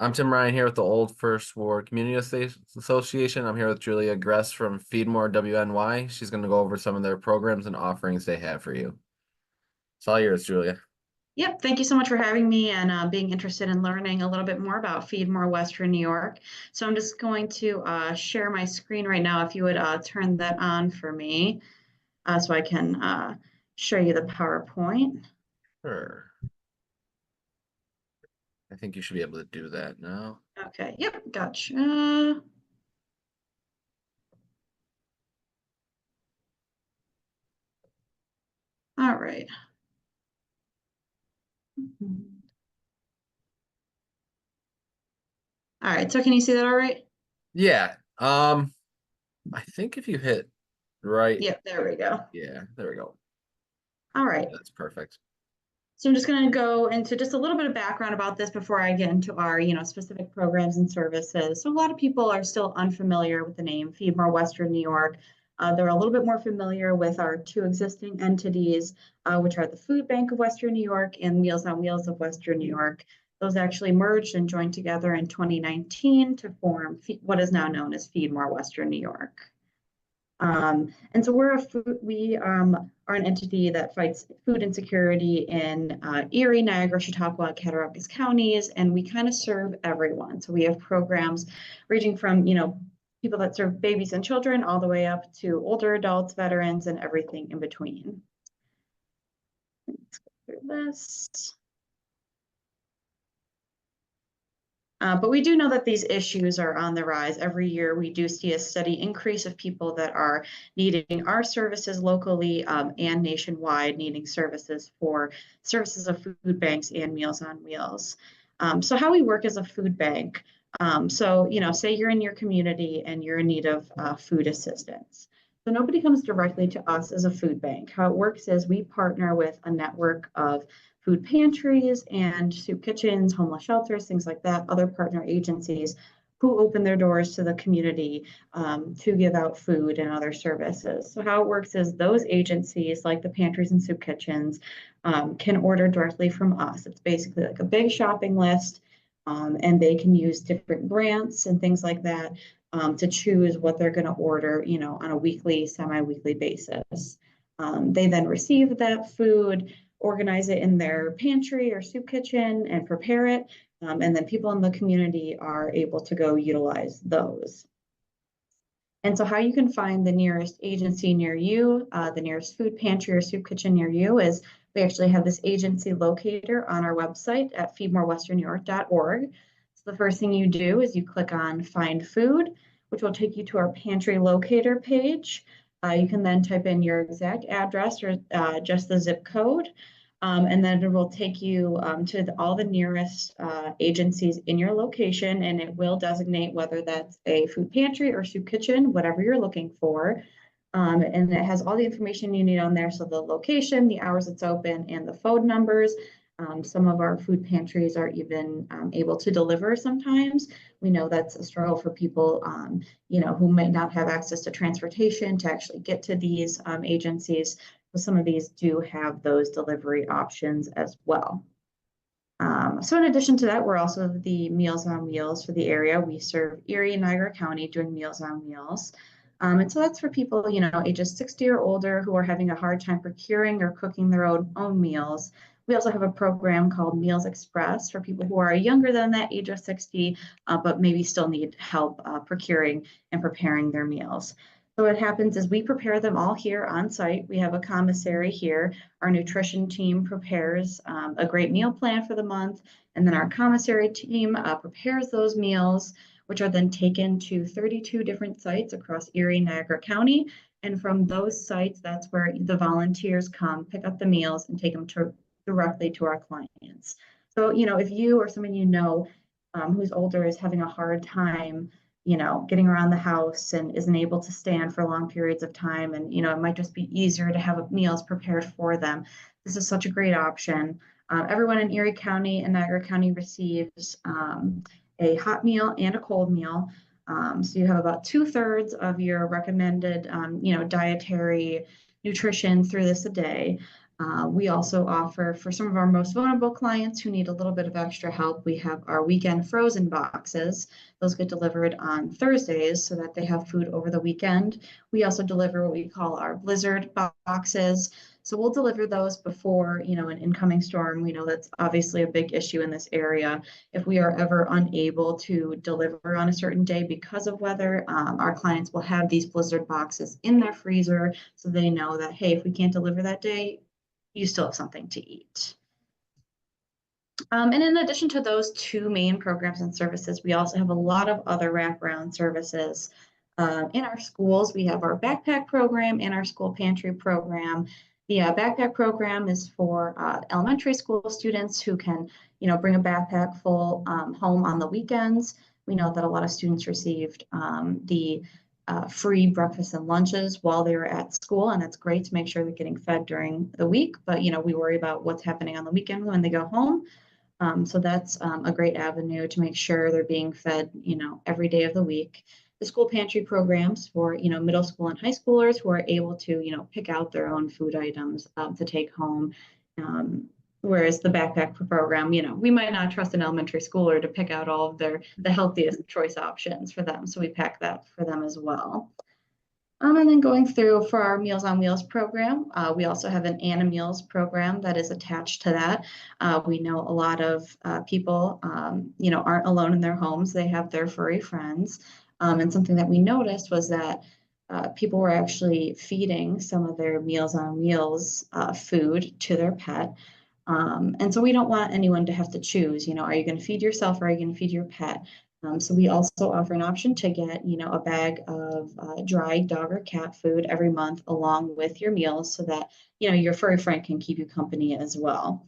I'm Tim Ryan here with the Old First Ward Community Association. I'm here with Julia Gress from FeedMore WNY. She's going to go over some of their programs and offerings they have for you. It's all yours, Julia. Yep, thank you so much for having me and being interested in learning a little bit more about FeedMore Western New York. So I'm just going to share my screen right now. If you would turn that on for me so I can show you the PowerPoint. Sure. I think you should be able to do that now. Okay, yep, gotcha. All right. All right, so can you see that all right? Yeah. I think if you hit right, Yep, there we go. yeah, there we go. All right. That's perfect. So I'm just going to go into just a little bit of background about this before I get into our, specific programs and services. So a lot of people are still unfamiliar with the name FeedMore Western New York. They're a little bit more familiar with our two existing entities, which are the Food Bank of Western New York and Meals on Wheels of Western New York. Those actually merged and joined together in 2019 to form what is now known as FeedMore Western New York. And so we are an entity that fights food insecurity in Erie, Niagara, Chautauqua, Cattaraugus counties, and we kind of serve everyone. So we have programs ranging from, people that serve babies and children all the way up to older adults, veterans, and everything in between. Let's go through this. But we do know that these issues are on the rise. Every year, we do see a steady increase of people that are needing our services locally and nationwide, needing services of food banks and Meals on Wheels. So how we work as a food bank. Say you're in your community and you're in need of food assistance. So nobody comes directly to us as a food bank. How it works is we partner with a network of food pantries and soup kitchens, homeless shelters, things like that, other partner agencies who open their doors to the community to give out food and other services. So how it works is those agencies, like the pantries and soup kitchens, can order directly from us. It's basically like a big shopping list, and they can use different grants and things like that to choose what they're going to order, on a weekly, semi-weekly basis. They then receive that food, organize it in their pantry or soup kitchen and prepare it. And then people in the community are able to go utilize those. And so how you can find the nearest agency near you, the nearest food pantry or soup kitchen near you is we actually have this agency locator on our website at feedmorewesternnewyyork.org. So the first thing you do is you click on Find Food, which will take you to our pantry locator page. You can then type in your exact address or just the zip code. And then it will take you to all the nearest agencies in your location, and it will designate whether that's a food pantry or soup kitchen, whatever you're looking for. And it has all the information you need on there. So the location, the hours it's open, and the phone numbers. Some of our food pantries are even able to deliver sometimes. We know that's a struggle for people, who might not have access to transportation to actually get to these agencies. So some of these do have those delivery options as well. So in addition to that, we're also the Meals on Wheels for the area. We serve Erie and Niagara County doing Meals on Wheels. And so that's for people, ages 60 or older who are having a hard time procuring or cooking their own meals. We also have a program called Meals Express for people who are younger than that age of 60, but maybe still need help procuring and preparing their meals. So what happens is we prepare them all here on site. We have a commissary here. Our nutrition team prepares a great meal plan for the month, and then our commissary team prepares those meals, which are then taken to 32 different sites across Erie, Niagara County. And from those sites, that's where the volunteers come, pick up the meals, and take them directly to our clients. So, if you or someone who's older is having a hard time, getting around the house and isn't able to stand for long periods of time, and, it might just be easier to have meals prepared for them. This is such a great option. Everyone in Erie County and Niagara County receives a hot meal and a cold meal. So you have about 2/3 of your recommended, dietary nutrition through this a day. We also offer for some of our most vulnerable clients who need a little bit of extra help, we have our weekend frozen boxes. Those get delivered on Thursdays so that they have food over the weekend. We also deliver what we call our blizzard boxes. So we'll deliver those before, an incoming storm. We know that's obviously a big issue in this area. If we are ever unable to deliver on a certain day because of weather, our clients will have these blizzard boxes in their freezer so they know that, hey, if we can't deliver that day, you still have something to eat. And in addition to those two main programs and services, we also have a lot of other wraparound services. In our schools, we have our backpack program and our school pantry program. The backpack program is for elementary school students who can, bring a backpack full home on the weekends. We know that a lot of students received the free breakfast and lunches while they were at school, and that's great to make sure they're getting fed during the week. But we worry about what's happening on the weekend when they go home. So that's a great avenue to make sure they're being fed, every day of the week. The school pantry programs for, middle school and high schoolers who are able to, pick out their own food items to take home. Whereas the backpack program, we might not trust an elementary schooler to pick out all of the healthiest choice options for them. So we pack that for them as well. And then going through for our Meals on Wheels program, we also have an Anna Meals program that is attached to that. We know a lot of people, aren't alone in their homes. They have their furry friends. And something that we noticed was that people were actually feeding some of their Meals on Wheels food to their pet. And so we don't want anyone to have to choose, are you going to feed yourself or are you going to feed your pet? So we also offer an option to get, a bag of dry dog or cat food every month along with your meals so that, your furry friend can keep you company as well.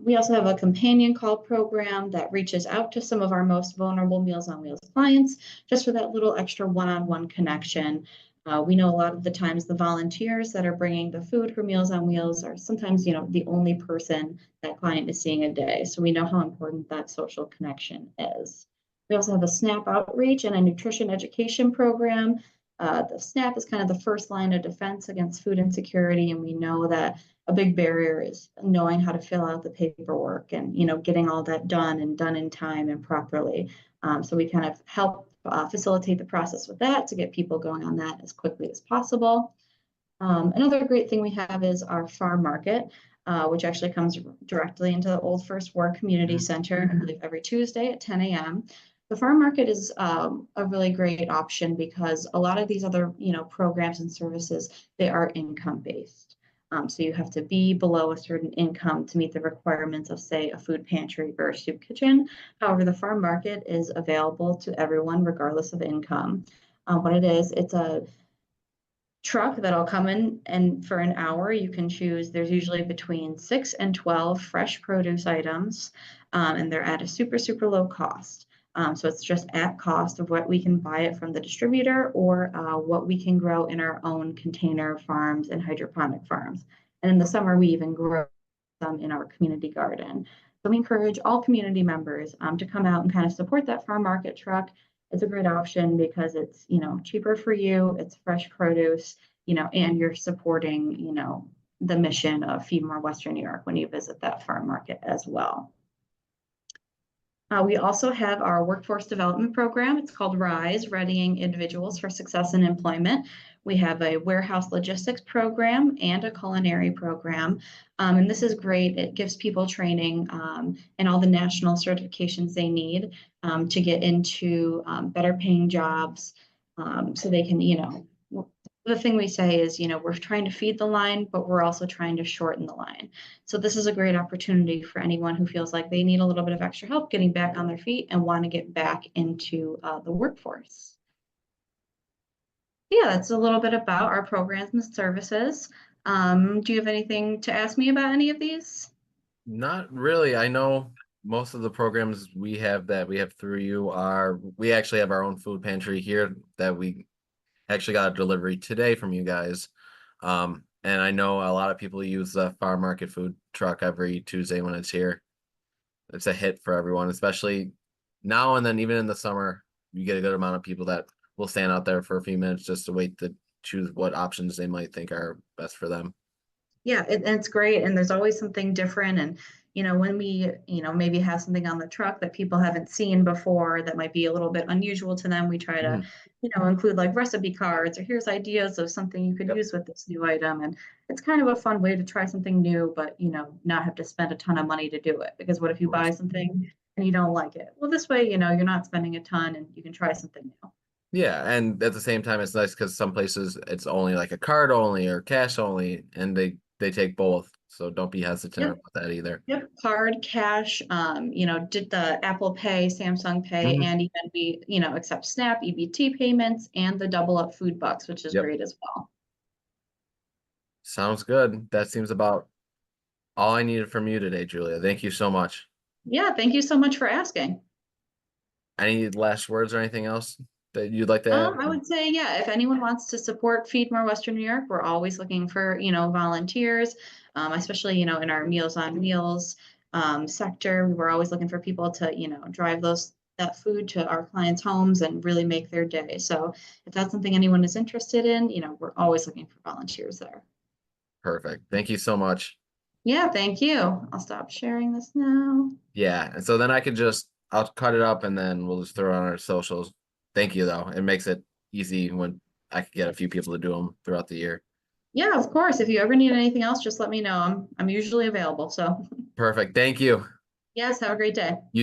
We also have a companion call program that reaches out to some of our most vulnerable Meals on Wheels clients just for that little extra one-on-one connection. We know a lot of the times the volunteers that are bringing the food for Meals on Wheels are sometimes, the only person that client is seeing a day. So we know how important that social connection is. We also have a SNAP outreach and a nutrition education program. The SNAP is kind of the first line of defense against food insecurity, and we know that a big barrier is knowing how to fill out the paperwork and getting all that done and done in time and properly. So we kind of help facilitate the process with that to get people going on that as quickly as possible. Another great thing we have is our farm market, which actually comes directly into the Old First Ward Community Center, I believe every Tuesday at 10 a.m. The farm market is a really great option because a lot of these other, programs and services, they are income based. So you have to be below a certain income to meet the requirements of, say, a food pantry or a soup kitchen. However, the farm market is available to everyone regardless of income. What it is, it's a truck that'll come in, and for an hour you can choose. There's usually between 6 and 12 fresh produce items, and they're at a super low cost. So it's just at cost of what we can buy it from the distributor or what we can grow in our own container farms and hydroponic farms. And in the summer, we even grow them in our community garden. So we encourage all community members to come out and kind of support that farm market truck. It's a great option because it's, cheaper for you, it's fresh produce, and you're supporting, the mission of FeedMore Western New York when you visit that farm market as well. We also have our workforce development program. It's called RISE, Readying Individuals for Success in Employment. We have a warehouse logistics program and a culinary program. And this is great. It gives people training and all the national certifications they need to get into better paying jobs so they can, the thing we say is, we're trying to feed the line, but we're also trying to shorten the line. So this is a great opportunity for anyone who feels like they need a little bit of extra help getting back on their feet and want to get back into the workforce. Yeah, that's a little bit about our programs and services. Do you have anything to ask me about any of these? Not really. I know most of the programs we have through you we actually have our own food pantry here that we actually got a delivery today from you guys. And I know a lot of people use the farm market food truck every Tuesday when it's here. It's a hit for everyone, especially now and then even in the summer, you get a good amount of people that will stand out there for a few minutes just to wait to choose what options they might think are best for them. Yeah, and it's great. And there's always something different. And, when we, maybe have something on the truck that people haven't seen before that might be a little bit unusual to them, we try to, Mhm. include like recipe cards or here's ideas of something you could Yep, use with this new item. And it's kind of a fun way to try something new, but, not have to spend a ton of money to do it. Because what if of you buy course. something and you don't like it? Well, this way, you're not spending a ton and you can try something new. Yeah, and at the same time, it's nice because some places it's only like a card only or cash only, and they take both. So don't be hesitant Yep. about that either. Yep, card, cash, did the Apple Pay, Samsung Pay, Mhm. and even we, accept Snap, EBT payments, and the double up food bucks, which is Yep, great as well. sounds good. That seems about all I needed from you today, Julia. Thank you so much. Yeah, thank you so much for asking. Any last words or anything else that you'd like to add? I would say, yeah, if anyone wants to support Feed More Western New York, we're always looking for, volunteers, especially, in our Meals on Wheels sector. We were always looking for people to, drive that food to our clients' homes and really make their day. So if that's something anyone is interested in, we're always looking for volunteers there. Perfect. Thank you so much. Yeah, thank you. I'll stop sharing this now. Yeah, and so then I could just I'll cut it up and then we'll just throw it on our socials. Thank you though. It makes it easy when I could get a few people to do them throughout the year. Yeah, of course. If you ever need anything else, just let me know. I'm usually available. So Perfect. Thank you. yes, have a great day.